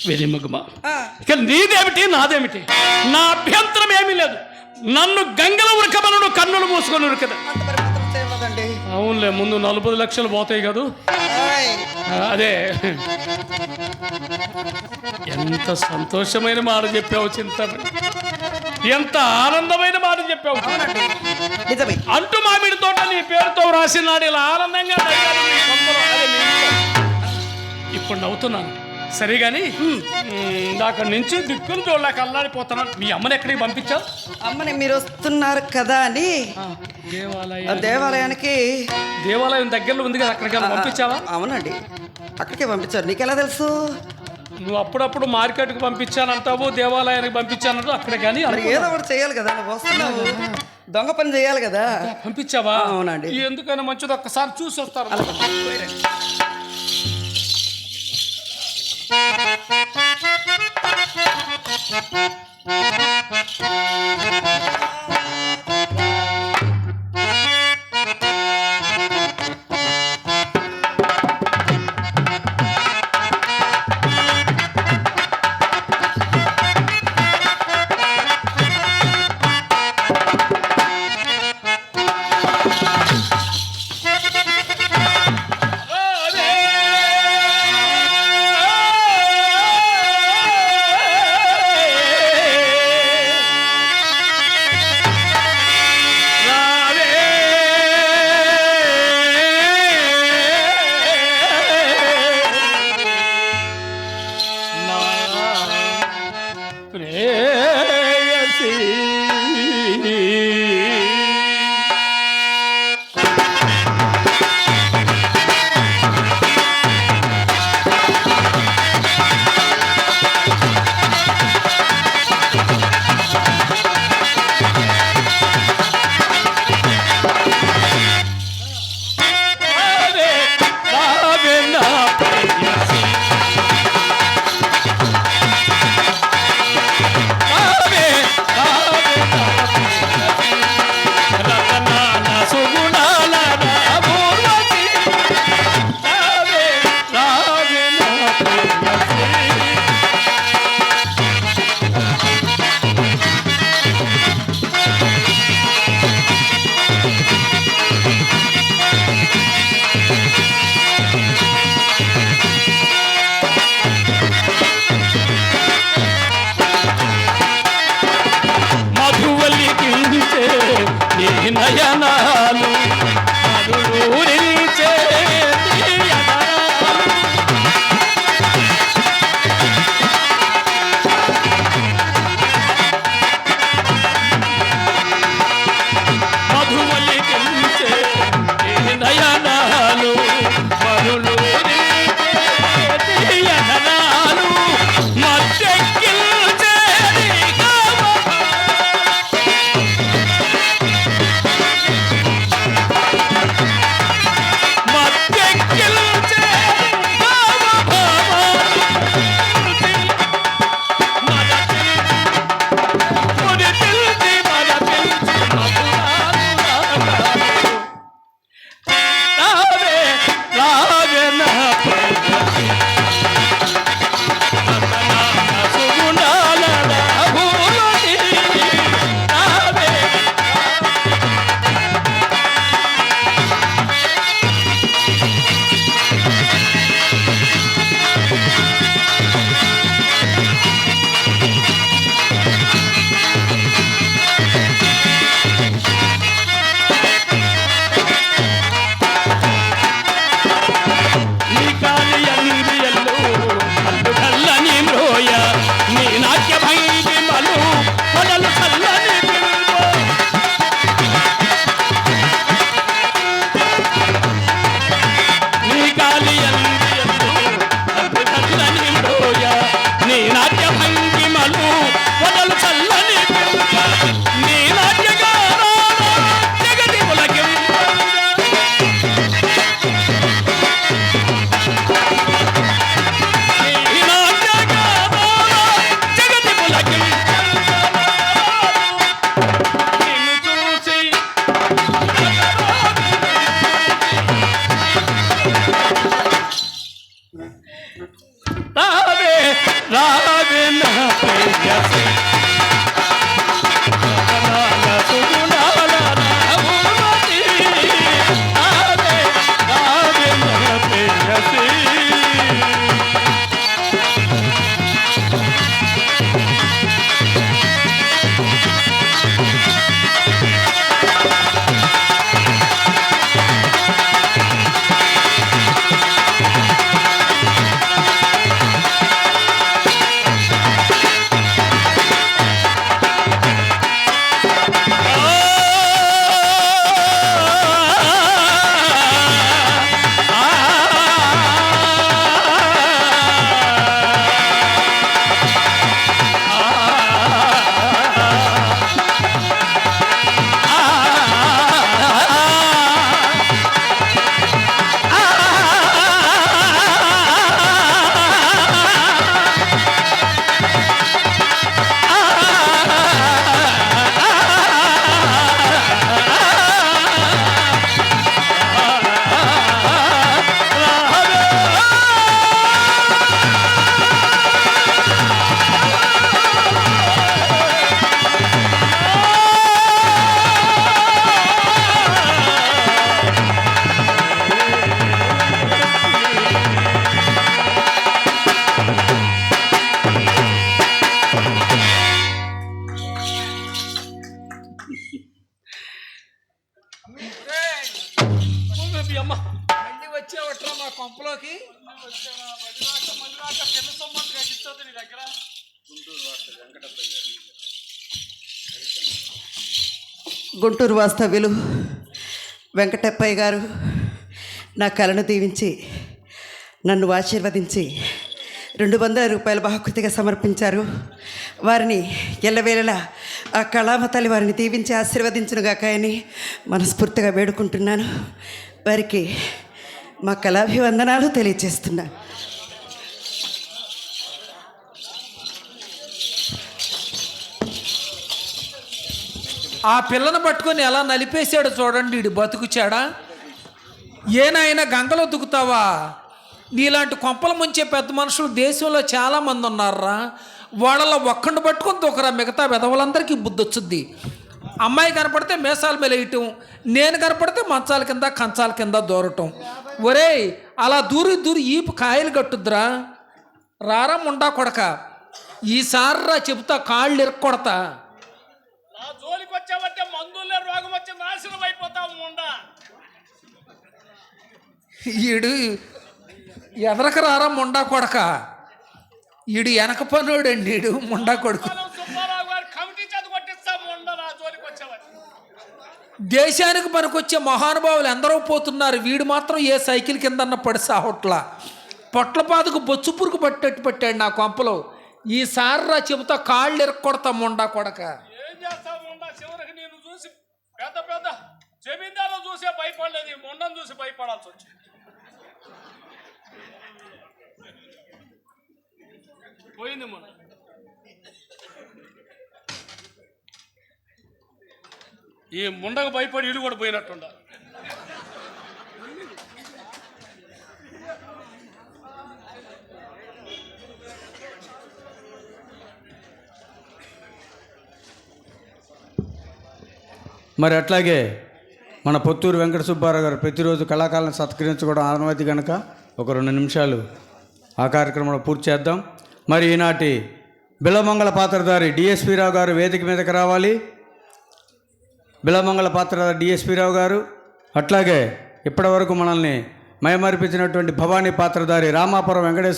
వెరిమగమా, ఇక నీదేమిటి నాదేమిటి, నా అభ్యంతరం ఏమీ లేదు. నన్ను గంగలో ఉరకమను, కన్నులు మూసుకొని ఉరకదా. అవునులే, ముందు 40 లక్షలు పోతాయి కదూ. అదే, ఎంత సంతోషమైన మాట చెప్పావు చింతమణి, ఎంత ఆనందమైన మాట చెప్పావు. అంటూ మామిడి తోట నీ పేరుతో రాసినాడు, ఇలా ఆనందంగా ఇప్పుడు నవ్వుతున్నాను. సరే గాని అక్కడి నుంచి దిక్కులు చూడలేక అల్లాడిపోతున్నాను. మీ అమ్మని ఎక్కడికి పంపించావు? అమ్మని మీరు వస్తున్నారు కదా అని దేవాలయానికి. దేవాలయం దగ్గరలో ఉంది కదా, అక్కడికి పంపించావా? అవునండి, అక్కడికే పంపించారు. నీకెలా తెలుసు? నువ్వు అప్పుడప్పుడు మార్కెట్కి పంపించానంటావు, దేవాలయానికి పంపించానంటావు. అక్కడ కానీ ఏదో ఒకటి చేయాలి కదా, నువ్వు వస్తున్నావు, దొంగ పని చేయాలి కదా. పంపించావా? అవునండి. ఎందుకని మంచిది, ఒక్కసారి చూసి వస్తారు. నయనాలు అరుణూరించే మధువలికించే నయనాలు మరులూరించే మత్తెక్కిల్చే నీ నాట్య భంగిమలు వదలు చల్లని ప్రేయసి గగనాల సుగుణాల నామూర్తి నాదే నాదే మన ప్రేయసి అమ్మ మళ్ళీ వచ్చేవట్రా మా కొంపలోకి. గుంటూరు వాస్తవ్యులు వెంకటప్పయ్య గారు నా కళను దీవించి నన్ను ఆశీర్వదించి 200 రూపాయల బహుకృతిగా సమర్పించారు. వారిని ఎల్లవేళలా ఆ కళామ తల్లి వారిని దీవించి ఆశీర్వదించునుగాక అని మనస్ఫూర్తిగా వేడుకుంటున్నాను. వారికి మా కళాభివందనాలు తెలియజేస్తున్నాను. ఆ పిల్లను పట్టుకొని ఎలా నలిపేశాడు చూడండి ఈడు బతుకుచాడా. ఏనాయనా గంగలో దుకుతావా? నీలాంటి కొంపల ముంచే పెద్ద మనుషులు దేశంలో చాలామంది ఉన్నారా. వాళ్ళలో ఒక్కడిని పట్టుకొని దూకరా, మిగతా విధవలందరికీ బుద్ధి వచ్చుద్ది. అమ్మాయి కనపడితే మేసాల మీద వేయటం, నేను కనపడితే మంచాల కింద కంచాల కింద దూరటం. ఒరేయ్ అలా దూరి దూరి ఈపు కాయలు కట్టుద్దురా. రారా ముండా కొడక, ఈసారి చెబుతా కాళ్ళు ఇరక్కొడతా. నా జోలికి వచ్చావంటే మందులే రోగం వచ్చి నాశనం అయిపోతావు ముండా. ఈడు ఎదరకు రారా ముండా కొడక, ఈడు వెనక పనోడండి. ఈడు ముండా కొడుకు. సుబ్బారావు గారు కమిటీ చేత కొట్టిస్తా ముండా నా జోలికి వచ్చావని. దేశానికి పనికొచ్చే మహానుభావులు ఎందరో పోతున్నారు, వీడు మాత్రం ఏ సైకిల్ కిందన్న పడి సాహొట్లా. పొట్లపాదుకు బొచ్చు పురుగు పట్టేట్టు పెట్టాడు నా కొంపలో. ఈసారి చెబుతా కాళ్ళు ఇరక్కొడతా ముండా కొడక. ఏం చేస్తావు ముండా? చివరికి నేను చూసి పెద్ద పెద్ద జమీందారులు చూసే భయపడలేదు, ఈ ముండను చూసి భయపడాల్సి వచ్చింది. పోయింది ముండ. ఈ ముండకు భయపడి ఇల్లు కూడా పోయినట్టుండ. మరి అట్లాగే మన పొత్తూరు వెంకట సుబ్బారావు గారు ప్రతిరోజు కళాకారులను సత్కరించుకోవడం ఆనవాయితీ కనుక ఒక 2 నిమిషాలు ఆ కార్యక్రమంలో పూర్తి చేద్దాం. మరి ఈనాటి బిలమంగళ పాత్రధారి డిఎస్పీ రావు గారు వేదిక మీదకి రావాలి. బిలమంగళ పాత్రధారి డిఎస్పీ రావు గారు, అట్లాగే ఇప్పటివరకు మనల్ని మైమరిపించినటువంటి భవానీ పాత్రధారి రామాపురం వెంకటేశ్వర